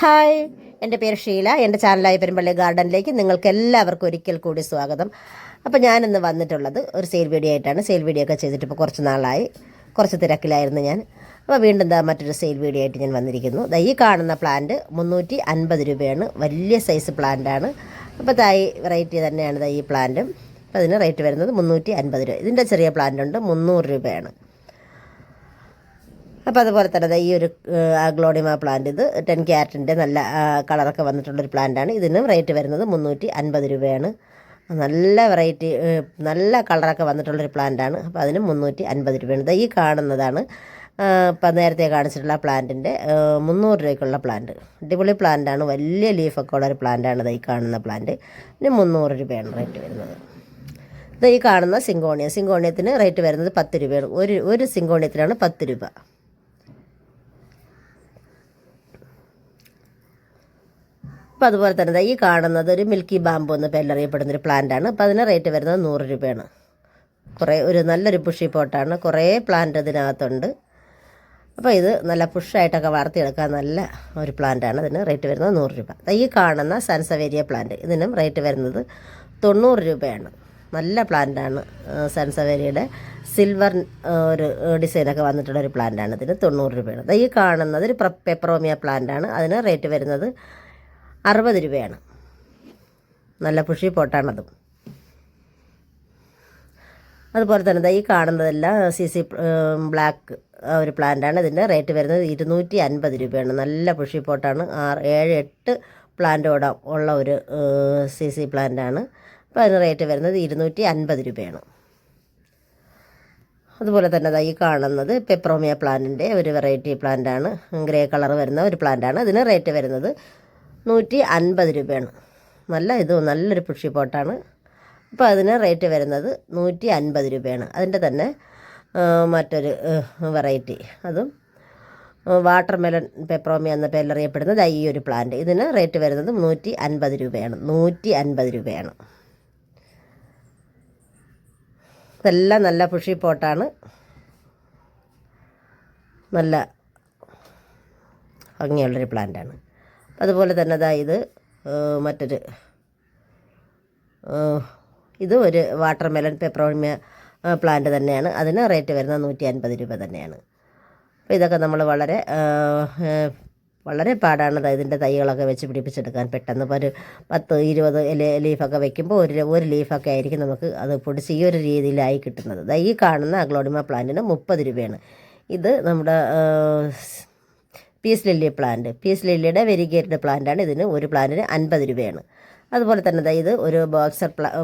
Hi, എൻ്റെ പേര് ഷീല. എൻ്റെ ചാനലായ പെരുമ്പള്ളി ഗാർഡനിലേക്ക് നിങ്ങൾക്ക് എല്ലാവർക്കും ഒരിക്കൽ കൂടി സ്വാഗതം. അപ്പോൾ ഞാനിന്ന് വന്നിട്ടുള്ളത് ഒരു സെയിൽ വീഡിയോ ആയിട്ടാണ്. സെയിൽ വീഡിയോ ഒക്കെ ചെയ്തിട്ട് ഇപ്പോൾ കുറച്ച് നാളായി, കുറച്ച് തിരക്കിലായിരുന്നു ഞാൻ. അപ്പോൾ വീണ്ടും മറ്റൊരു സെയിൽ വീഡിയോ ആയിട്ട് ഞാൻ വന്നിരിക്കുന്നു. ഈ കാണുന്ന പ്ലാന്റ് 350 രൂപയാണ്. വലിയ സൈസ് പ്ലാന്റാണ്. അപ്പോൾ തായ് വെറൈറ്റി തന്നെയാണ് ഈ പ്ലാന്റും. അപ്പോൾ അതിന് റേറ്റ് വരുന്നത് 350 രൂപ. ഇതിൻ്റെ ചെറിയ പ്ലാന്റ് ഉണ്ട്, 300 രൂപയാണ്. അപ്പോൾ അതുപോലെ തന്നെ ഈ ഒരു അഗ്ലോണിമ പ്ലാന്റ്, ഇത് 10 ക്യാരറ്റിൻ്റെ നല്ല കളറൊക്കെ വന്നിട്ടുള്ളൊരു പ്ലാന്റാണ്. ഇതിനും റേറ്റ് വരുന്നത് 350 രൂപയാണ്. നല്ല വെറൈറ്റി, നല്ല കളറൊക്കെ വന്നിട്ടുള്ളൊരു പ്ലാന്റാണ്. അപ്പോൾ അതിന് 350 രൂപയാണ്. ഈ കാണുന്നതാണ് ഇപ്പം നേരത്തെ കാണിച്ചിട്ടുള്ള പ്ലാന്റിൻ്റെ 300 രൂപയ്ക്കുള്ള പ്ലാന്റ്. അടിപൊളി പ്ലാന്റാണ്, വലിയ ലീഫൊക്കെ ഉള്ളൊരു പ്ലാന്റാണ് ഈ കാണുന്ന പ്ലാന്റ്. ഇതിന് 300 രൂപയാണ് റേറ്റ് വരുന്നത്. ഈ കാണുന്ന സിങ്കോണിയത്തിന് റേറ്റ് വരുന്നത് 10 രൂപയാണ്. ഒരു സിങ്കോണിയത്തിനാണ് 10 രൂപ. അപ്പോൾ അതുപോലെ തന്നെ ഈ കാണുന്നത് ഒരു മിൽക്കി ബാമ്പു എന്ന പേരിലറിയപ്പെടുന്നൊരു പ്ലാന്റാണ്. അപ്പോൾ അതിന് റേറ്റ് വരുന്നത് 100 രൂപയാണ്. ഒരു നല്ലൊരു പുഷി പോട്ടാണ്, കുറേ പ്ലാന്റ് ഇതിനകത്തുണ്ട്. അപ്പോൾ ഇത് നല്ല പുഷായിട്ടൊക്കെ വളർത്തിയെടുക്കാൻ നല്ല ഒരു പ്ലാന്റാണ്. ഇതിന് റേറ്റ് വരുന്നത് 100 രൂപ. ഈ കാണുന്ന സൻസവേരിയ പ്ലാന്റ്, ഇതിനും റേറ്റ് വരുന്നത് 90 രൂപയാണ്. നല്ല പ്ലാന്റാണ്. സൻസവേരിയുടെ സിൽവർ ഒരു ഡിസൈനൊക്കെ വന്നിട്ടുള്ള ഒരു പ്ലാന്റാണ്. ഇതിന് 90 രൂപയാണ്. ഈ കാണുന്നത് ഒരു പെപ്പറോമിയ പ്ലാന്റാണ്. അതിന് റേറ്റ് വരുന്നത് 60 രൂപയാണ്. നല്ല പുഷി പോട്ടാണതും. അതുപോലെ തന്നെ ഈ കാണുന്നതെല്ലാം CC ബ്ലാക്ക് ഒരു പ്ലാന്റാണ്. ഇതിൻ്റെ റേറ്റ് വരുന്നത് 250 രൂപയാണ്. നല്ല പുഷി പോട്ടാണ്. 7, 8 പ്ലാന്റോടെ ഉള്ള ഒരു CC പ്ലാന്റാണ്. അപ്പോൾ അതിന് റേറ്റ് വരുന്നത് 250 രൂപയാണ്. അതുപോലെ തന്നെ ഈ കാണുന്നത് പെപ്പറോമിയ പ്ലാന്റിൻ്റെ ഒരു വെറൈറ്റി പ്ലാന്റാണ്. ഗ്രേ കളർ വരുന്ന ഒരു പ്ലാന്റാണ്. ഇതിന് റേറ്റ് വരുന്നത് 150 രൂപയാണ്. നല്ലൊരു പുഷി പോട്ടാണ്. അപ്പോൾ അതിന് റേറ്റ് വരുന്നത് 150 രൂപയാണ്. അതിൻ്റെ തന്നെ മറ്റൊരു വെറൈറ്റി, അതും വാട്ടർമെലൺ പെപ്പറോമിയ എന്ന പേരിലറിയപ്പെടുന്നത് ഈ ഒരു പ്ലാന്റ്. ഇതിന് റേറ്റ് വരുന്നത് 150 രൂപയാണ്. 150 രൂപയാണ്. ഇതെല്ലാം നല്ല പുഷി പോട്ടാണ്. നല്ല ഭംഗിയുള്ളൊരു പ്ലാന്റാണ്. അതുപോലെ തന്നെ ഇത് ഇത് ഒരു വാട്ടർമെലൺ പെപ്പറോമിയ പ്ലാന്റ് തന്നെയാണ്. അതിന് റേറ്റ് വരുന്നത് 150 രൂപ തന്നെയാണ്. അപ്പോൾ ഇതൊക്കെ നമ്മൾ വളരെ പാടാണ് ഇതിൻ്റെ തൈകളൊക്കെ വെച്ച് പിടിപ്പിച്ചെടുക്കാൻ. പെട്ടെന്ന് ഇപ്പോൾ ഒരു 10-20 ലീഫൊക്കെ വയ്ക്കുമ്പോൾ ഒരു ലീഫൊക്കെ ആയിരിക്കും നമുക്ക് അത് പൊടിച്ച് ഈ ഒരു രീതിയിലായി കിട്ടുന്നത്. ഈ കാണുന്ന അഗ്ലോണിമ പ്ലാന്റിന് 30 രൂപയാണ്. ഇത് നമ്മുടെ പീസ് ലില്ലിയുടെ വെരിഗേറ്റഡ് പ്ലാന്റാണ്. ഇതിന് ഒരു പ്ലാന്റിന് 50 രൂപയാണ്. അതുപോലെ തന്നെ ഇത് ഒരു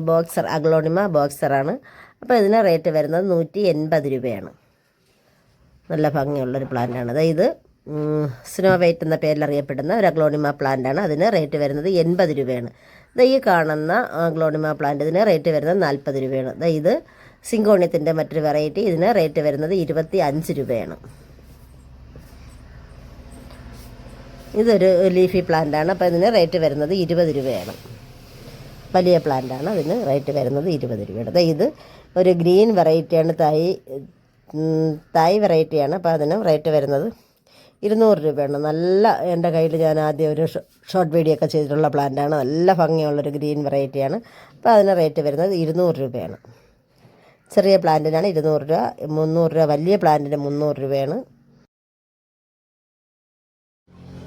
ബോക്സർ അഗ്ലോണിമ ബോക്സറാണ്. അപ്പോൾ ഇതിന് റേറ്റ് വരുന്നത് 180 രൂപയാണ്. നല്ല ഭംഗിയുള്ളൊരു പ്ലാന്റാണ്. ഇത് സ്നോ വൈറ്റ് എന്ന പേരിലറിയപ്പെടുന്ന ഒരു അഗ്ലോണിമ പ്ലാന്റാണ്. അതിന് റേറ്റ് വരുന്നത് 80 രൂപയാണ്. ഈ കാണുന്ന അഗ്ലോണിമ പ്ലാന്റ്, ഇതിന് റേറ്റ് വരുന്നത് 40 രൂപയാണ്. ഇത് സിങ്കോണിയത്തിൻ്റെ മറ്റൊരു വെറൈറ്റി. ഇതിന് റേറ്റ് വരുന്നത് 25 രൂപയാണ്. ഇതൊരു ലീഫി പ്ലാന്റാണ്. അപ്പോൾ ഇതിന് റേറ്റ് വരുന്നത് 20 രൂപയാണ്. വലിയ പ്ലാന്റാണ്. അതിന് റേറ്റ് വരുന്നത് 20 രൂപയാണ്. ഇത് ഒരു ഗ്രീൻ വെറൈറ്റിയാണ്, തായ് വെറൈറ്റിയാണ്. അപ്പോൾ അതിന് റേറ്റ് വരുന്നത് 200 രൂപയാണ്. എൻ്റെ കയ്യിൽ ഞാൻ ആദ്യം ഒരു ഷോർട്ട് വീഡിയോ ഒക്കെ ചെയ്തിട്ടുള്ള പ്ലാന്റാണ്. നല്ല ഭംഗിയുള്ളൊരു ഗ്രീൻ വെറൈറ്റിയാണ്. അപ്പോൾ അതിന് റേറ്റ് വരുന്നത് 200 രൂപയാണ്. ചെറിയ പ്ലാന്റിനാണ് 200 രൂപ, 300 രൂപ. വലിയ പ്ലാന്റിന് 300 രൂപയാണ്.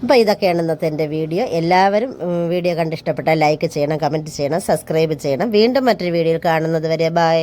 അപ്പോൾ ഇതൊക്കെയാണ് ഇന്നത്തെ എൻ്റെ വീഡിയോ. എല്ലാവരും വീഡിയോ കണ്ടിഷ്ടപ്പെട്ടാൽ ലൈക്ക് ചെയ്യണം, കമൻറ്റ് ചെയ്യണം, സബ്സ്ക്രൈബ് ചെയ്യണം. വീണ്ടും മറ്റൊരു വീഡിയോയിൽ കാണുന്നത് വരെ ബൈ.